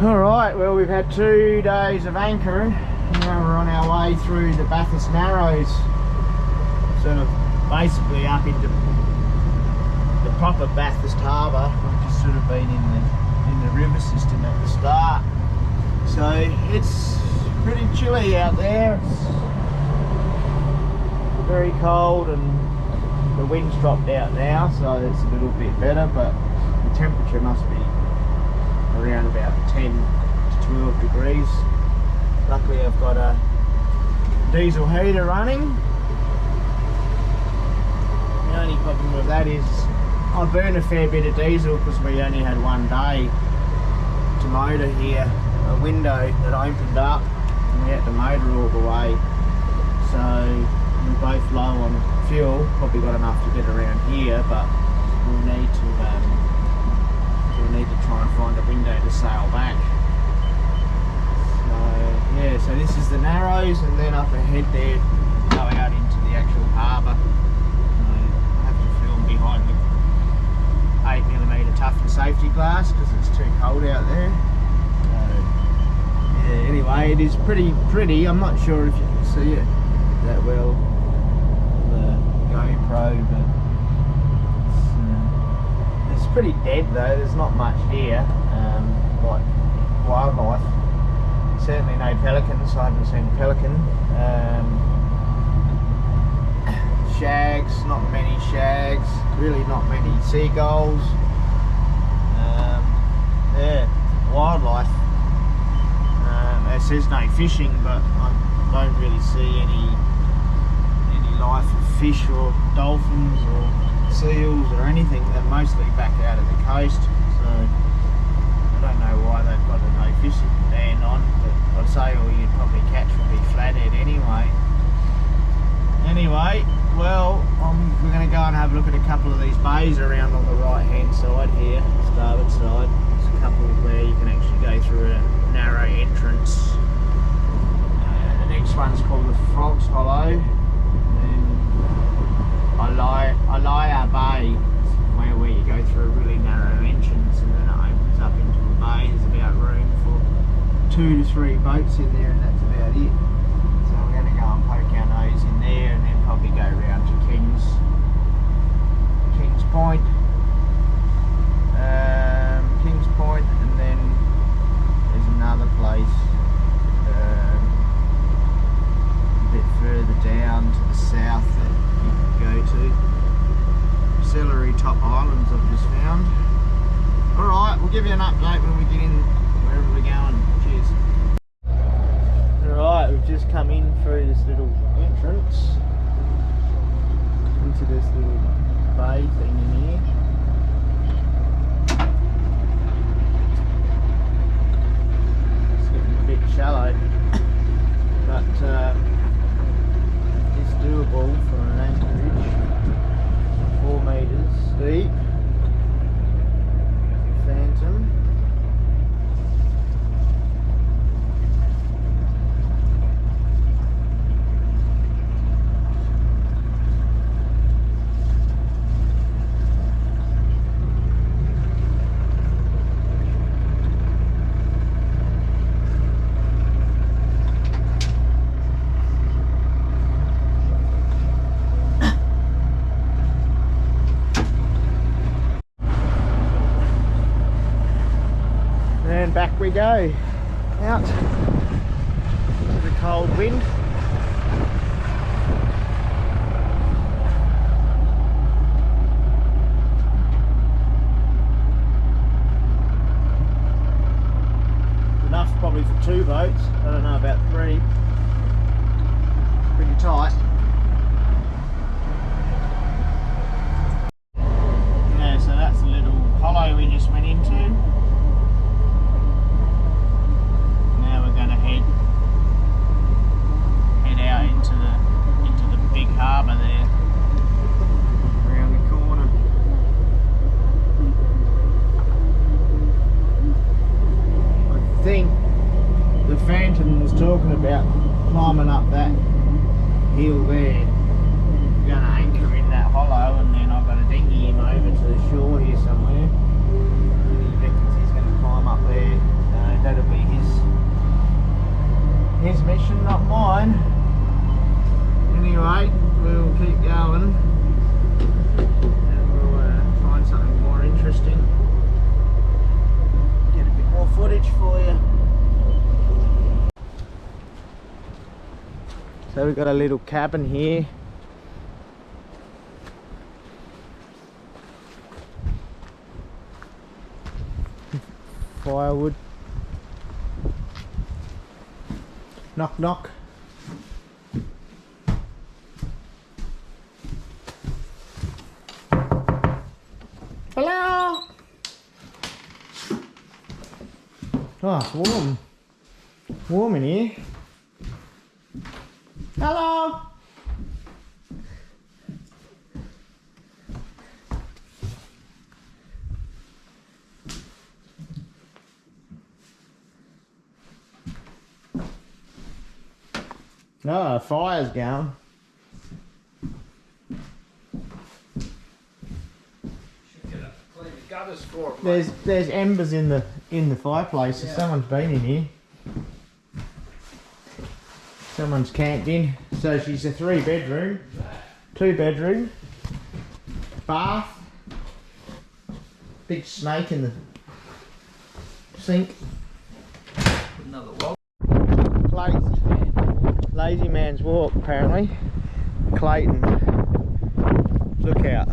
Alright, well we've had 2 days of anchoring. Now we're on our way through the Bathurst Narrows, sort of basically up into the proper Bathurst Harbour. We've just sort of been in the river system at the start. So it's pretty chilly out there. It's very cold and the wind's dropped out now, so it's a little bit better, but the temperature must be around about 10 to 12 degrees. Luckily I've got a diesel heater running. The only problem with that is I burn a fair bit of diesel because we only had 1 day to motor here. A window that opened up and we had to motor all the way. So we're both low on fuel, probably got enough to get around here, but we'll need to try and find a window to sail back. So yeah, so this is the Narrows, and then up ahead there, going out into the actual harbour. I have to film behind the 8mm toughen safety glass because it's too cold out there. So yeah, anyway, it is pretty. I'm not sure if you can see it that well on the GoPro, but it's pretty dead though. There's not much here, like wildlife. Certainly no pelicans. I haven't seen a pelican. Shags, not many shags. Really not many seagulls. Yeah, wildlife. It says no fishing, but I don't really see any life of fish or dolphins or seals or anything. They're mostly back out of the coast, so I don't know why they've got a no fishing ban on, but I'd say all you'd probably catch would be flathead anyway. Anyway, well, we're going to go and have a look at a couple of these bays around on the right hand side here, starboard side. There's a couple where you can actually go through a narrow entrance. The next one's called the Frog's Hollow. Alaya Bay, where you go through a really narrow entrance and then it opens up into a bay. There's about room for 2 to 3 boats in there, and that's about it. So we're going to go and poke our nose in there and then probably go round to King's Point. King's Point, and then there's another place a bit further down to the south that you can go to. Celery Top Islands I've just found. Alright, we'll give you an update when we get in wherever we're going. Cheers. Alright, we've just come in through this little entrance into this little bay thing in here. It's getting a bit shallow, but it's doable for an anchorage. 4 metres deep. Phantom. And back we go, out to the cold wind. Enough probably for 2 boats, I don't know about 3. Pretty tight. Yeah, so that's the little hollow we just went into. Head out into the big harbour there, around the corner. I think the Phantom was talking about climbing up that hill there. We're going to anchor in that hollow, and then I've got to dinghy him over to the shore here somewhere. And he reckons he's going to climb up there. That'll So we've got a little cabin here. Firewood. Knock knock. Hello. Oh, it's warm. Warm in here. Hello. No, a fire's going. There's embers in the fireplace. Yeah. Someone's been in here. Someone's camped in. So she's a 3-bedroom, 2-bedroom, bath, big snake in the sink. Another walk. Lazy man's walk apparently. Clayton. Look out.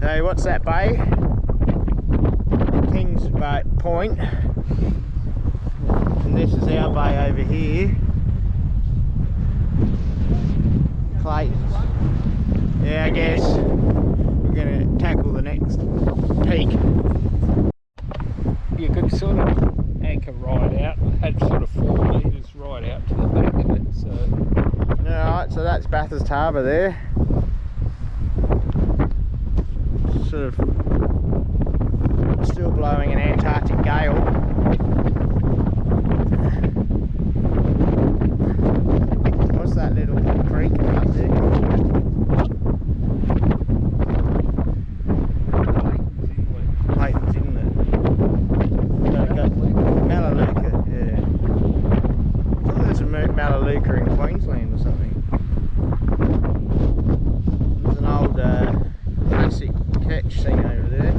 Hey, what's that bay? King's Bay Point. And this is our bay over here. Clayton's. Yeah, I guess we're going to tackle the next peak. You could sort of anchor right out. It had sort of 4 metres right out to the back of it. So. Alright, so that's Bathurst Harbour there. Sort of still blowing an Antarctic gale. What's that little creek up there? Clayton's Inlet. Melaleuca, yeah. I thought there's a Melaleuca in Queensland or something. There's an old classic catch thing over there.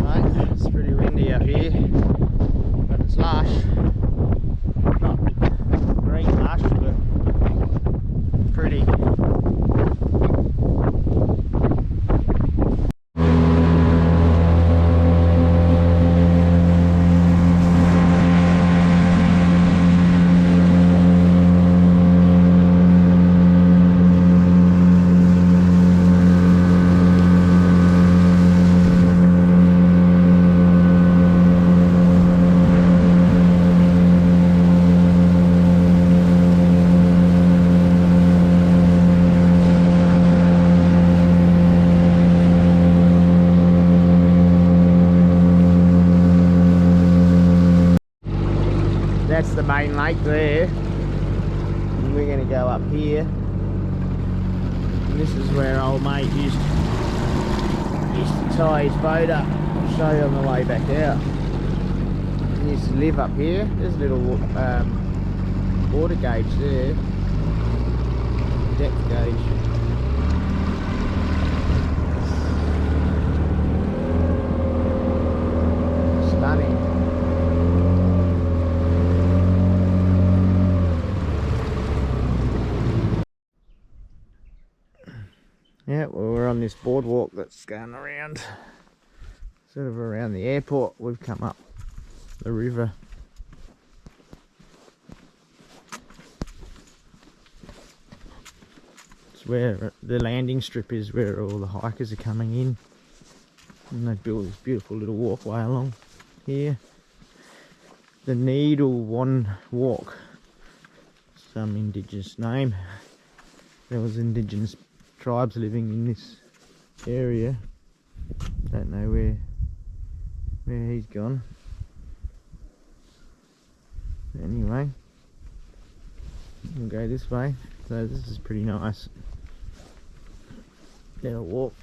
Right, it's pretty windy up here, but it's lush. Not green lush, but pretty. That's the main lake there. And we're going to go up here. And this is where old mate used to tie his boat up. I'll show you on the way back out. He used to live up here. There's a little water gauge there. Depth gauge. Stunning. Yeah, well, we're on this boardwalk that's going around, sort of around the airport. We've come up the river. It's where the landing strip is, where all the hikers are coming in. And they built this beautiful little walkway along here. The Needle One Walk. Some indigenous name. There was indigenous tribes living in this area. Don't know where he's gone. Anyway, we'll go this way. So this is pretty nice. Little walk.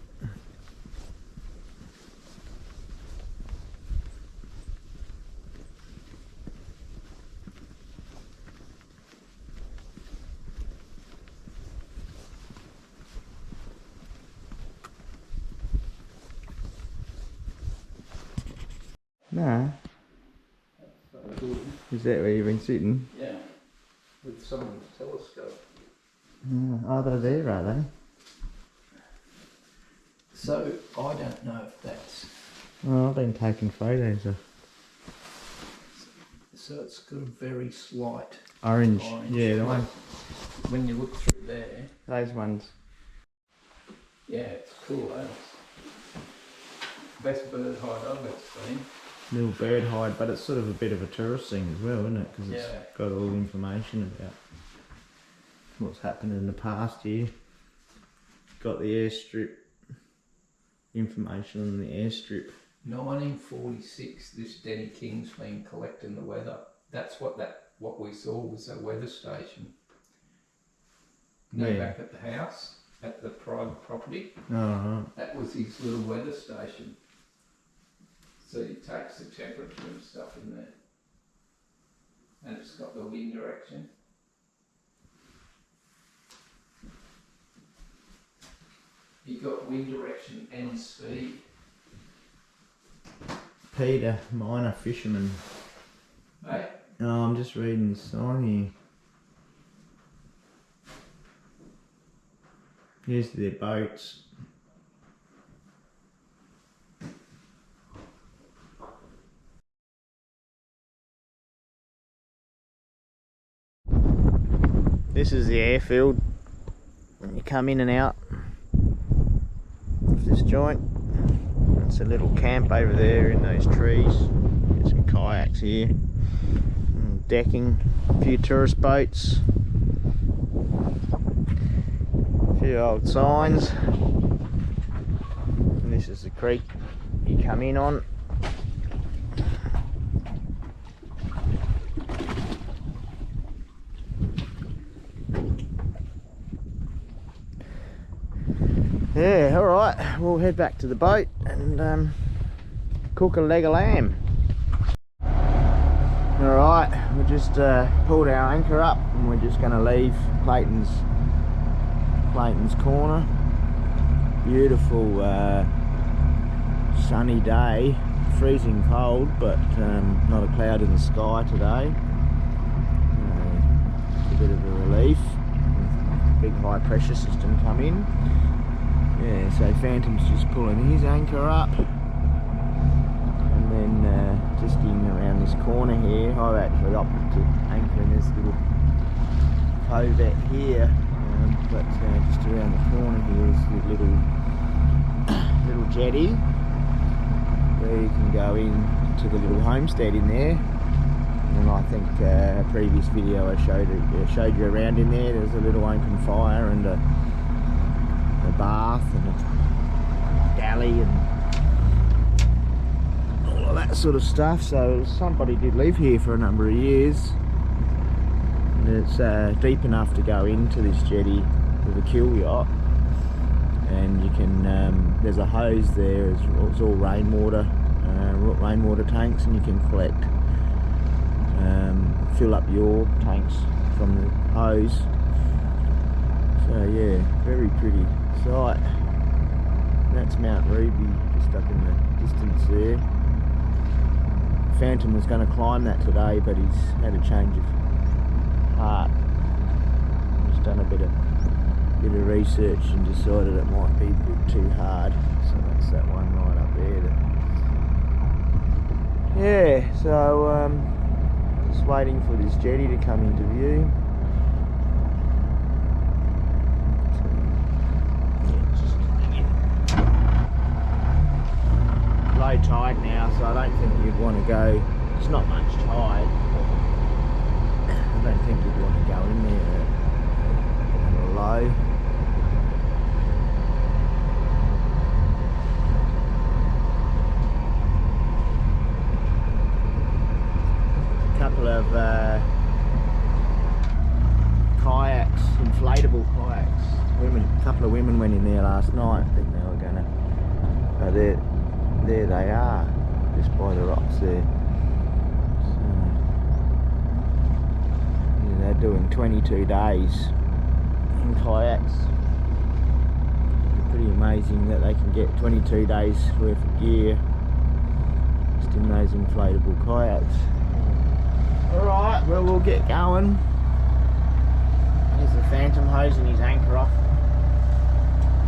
Nah. That's so good. Is that where you've been sitting? Yeah, with someone's telescope. Oh, they're there, are they? So I don't know if that's. Oh, I've been taking photos of. So it's got a very slight Orange. Yeah, the one. When you look through there. Those ones. Yeah, it's cool, eh? Best bird hide I've ever seen. Little bird hide, but it's sort of a bit of a tourist thing as well, isn't it? Because it's got all the information about what's happened in the past year. Got the airstrip, information on the airstrip. 1946, this Denny King's been collecting the weather. That's what we saw was a weather station. Back at the house, at the private property. Oh, right. That was his little weather station. So he takes the temperature and stuff in there. And it's got the wind direction. You got wind direction and speed. Peter, minor fisherman. Mate? Oh, I'm just reading the sign here. Here's their boats. This is the airfield when you come in and out of this joint. It's a little camp over there in those trees. Get some kayaks here, decking, a few tourist boats, a few old signs. And this is the creek you come in on. Yeah, alright, we'll head back to the boat and cook a leg of lamb. Alright, we just pulled our anchor up and we're just going to leave Claytons Corner. Beautiful sunny day, freezing cold but not a cloud in the sky today. It's a bit of a relief. Big high pressure system come in. Yeah, so Phantom's just pulling his anchor up, and then just in around this corner here, I've actually opted to anchor in this little covette here, but just around the corner here is the little jetty where you can go in to the little homestead in there. And I think a previous video I showed you around in there. There's a little open fire and a bath and a galley and all of that sort of stuff. So somebody did live here for a number of years, and it's deep enough to go into this jetty with a kill yacht, and you can there's a hose there. It's all rainwater tanks, and you can collect fill up your tanks from the hose. So yeah, very pretty sight. That's Mount Ruby just up in the distance there. Phantom was going to climb that today, but he's had a change of heart. He's done a bit of research and decided it might be a bit too hard. So that's that one right up there. Yeah, so just waiting for this jetty to come into view. Low tide now, so I don't think you'd want to go. It's not much tide. I don't think you'd want to go in there at a low. A couple of kayaks, inflatable kayaks. A couple of women went in there last night. I think they were going to. There they are, just by the rocks there. So, yeah, they're doing 22 days in kayaks. It's pretty amazing that they can get 22 days worth of gear just in those inflatable kayaks. Alright, well we'll get going. There's the Phantom hosing his anchor off.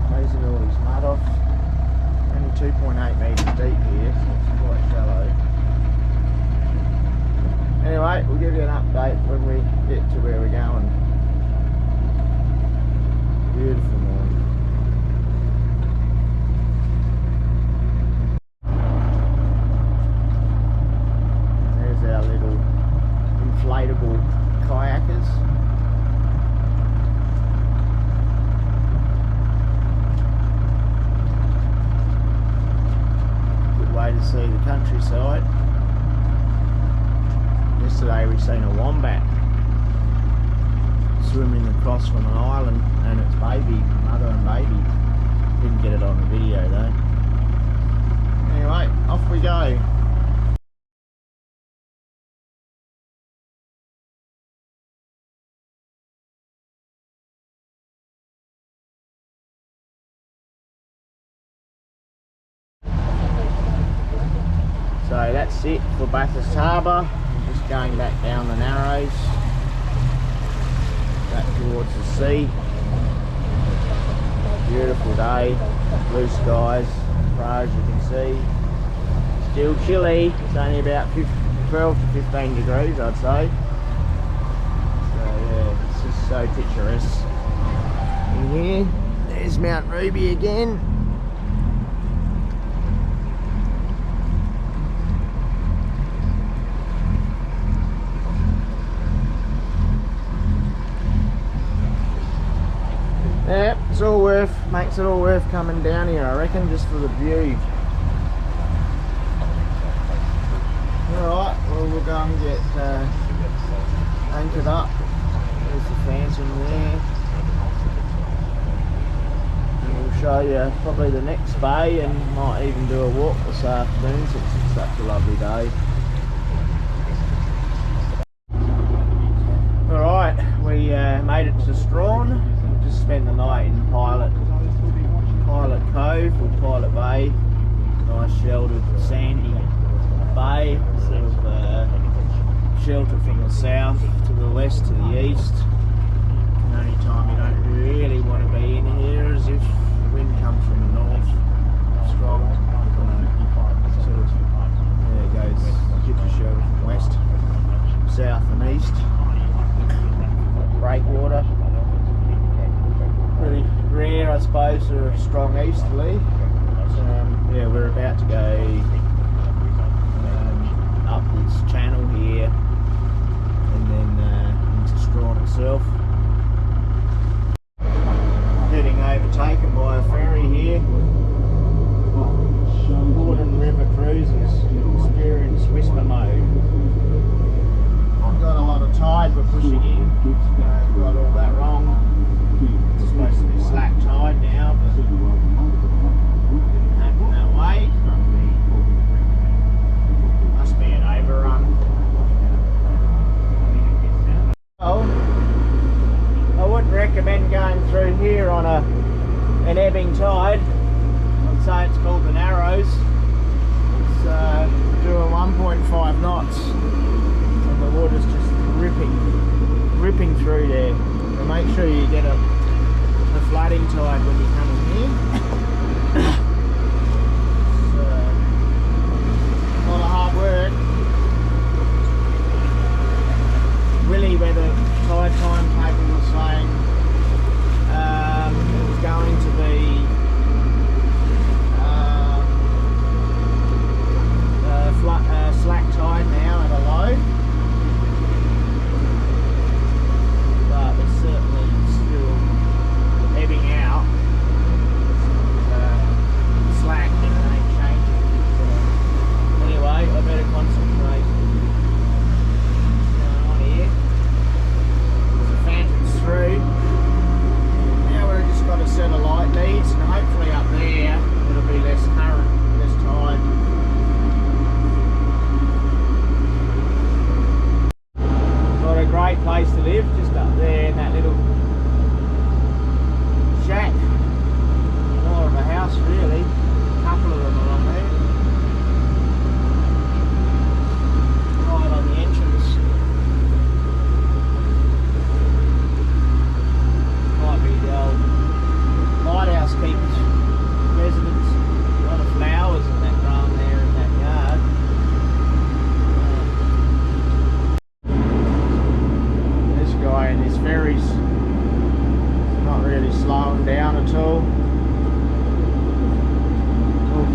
Hosing all his mud off. Only 2.8 metres deep here, so it's quite shallow. Anyway, we'll give you an update when we get to where we're going. Beautiful morning. There's our little inflatable kayakers. Good way to see the countryside. Yesterday we seen a wombat swimming across from an island and its baby, mother and baby. Didn't get it on the video though. Anyway, off we go. So that's it for Bathurst Harbour. I'm just going back down the Narrows, back towards the sea. Beautiful day, blue skies, as far as you can see. Still chilly, it's only about 12 to 15 degrees I'd say. So yeah, it's just so picturesque in here. There's Mount Ruby again. Yeah, it's all makes it all worth coming down here, I reckon, just for the view. Alright, well we'll go and get anchored up. There's the Phantom there. And we'll show you probably the next bay and might even do a walk this afternoon since it's such a lovely day. Alright, we made it to Strawn. Spent the night in Pilot Cove or Pilot Bay, nice sheltered sandy bay, sort of shelter from the south to the west to the east. The only time you don't really want to be in here is if the wind comes from the north, strong, sort of, there it goes, gives you shelter from west, south and east, breakwater. Pretty rare, I suppose, for a strong easterly. But, yeah, we're about to go up this channel here and then into Strawn itself. Getting overtaken by a ferry here. Gordon River Cruises, experience whisper mode. I've got a lot of tide we're pushing in. Got all that wrong. It's supposed to be slack tide now, but it didn't happen that way. Must be an overrun. Oh, I wouldn't recommend going through here on an ebbing tide. I'd say it's called the Narrows. It's doing 1.5 knots and the water's just ripping through there. So make sure you get a flooding tide when you come in here. It's a lot of hard work. Really, where the tide timetable was saying it was going to be slack tide now at a low. But it's certainly still ebbing out.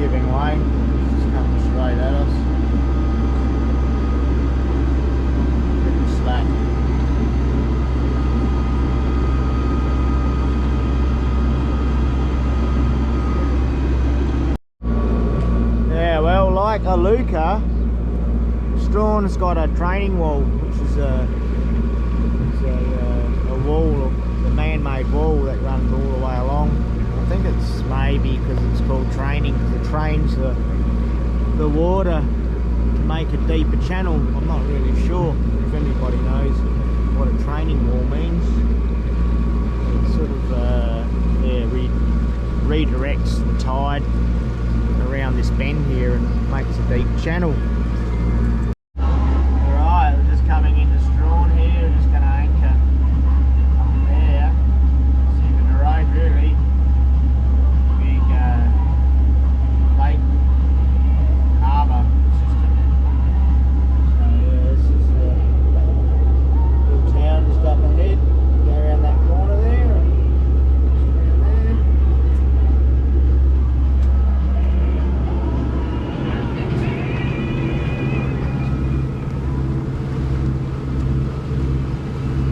giving way. It's coming straight at us. Getting slack. Yeah, well, like Aluka, Strawn has got a training wall, which is a wall, the man-made wall that runs all the way along. I think it's maybe because it's called training, because it trains the water to make a deeper channel. I'm not really sure if anybody knows what a training wall means. It sort of redirects the tide around this bend here and makes a deep channel. Alright, we're just coming into Strawn here. We're just going to anchor up there. It's the end of the road really. Big lake harbour system. So yeah, this is the little town just up ahead. Go around that corner there and around there.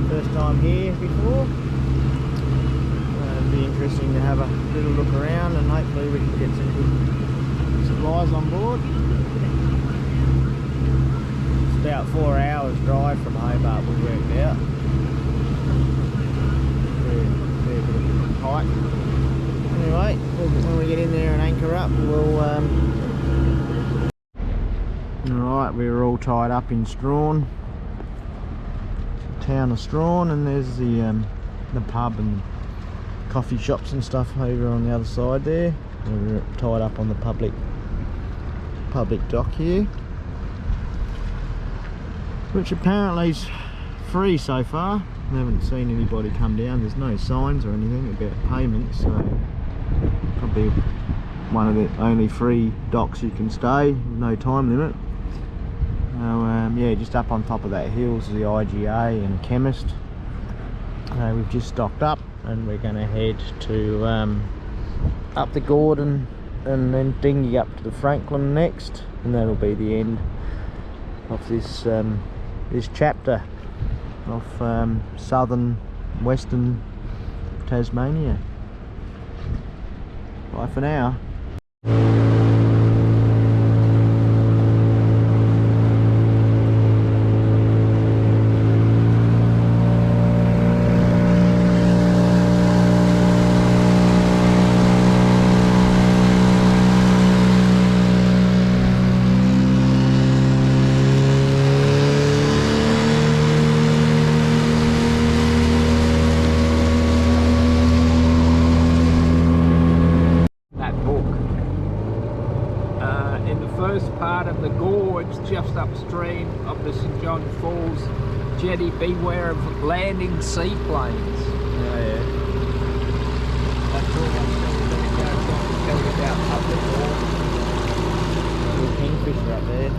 First time here before. It'll be interesting to have a little look around and hopefully we can get some good supplies on board. It's about 4 hours drive from Harbour, we worked out. Fair bit of hike. Anyway, when we get in there and anchor up, we'll Alright, we're all tied up in Strawn. Town of Strawn, and there's the pub and coffee shops and stuff over on the other side there. We're tied up on the public dock here, which apparently is free so far. I haven't seen anybody come down. There's no signs or anything about payment, so probably one of the only free docks you can stay, no time limit. Yeah, just up on top of that hill is the IGA and a chemist. We've just stocked up and we're going to head to up the Gordon and then dinghy up to the Franklin next, and that'll be the end of this this chapter of southern western Tasmania. Bye for now. Just upstream of the St John Falls jetty, beware of landing seaplanes. Oh yeah. That's all I'm going to tell you about up the Little kingfisher up there.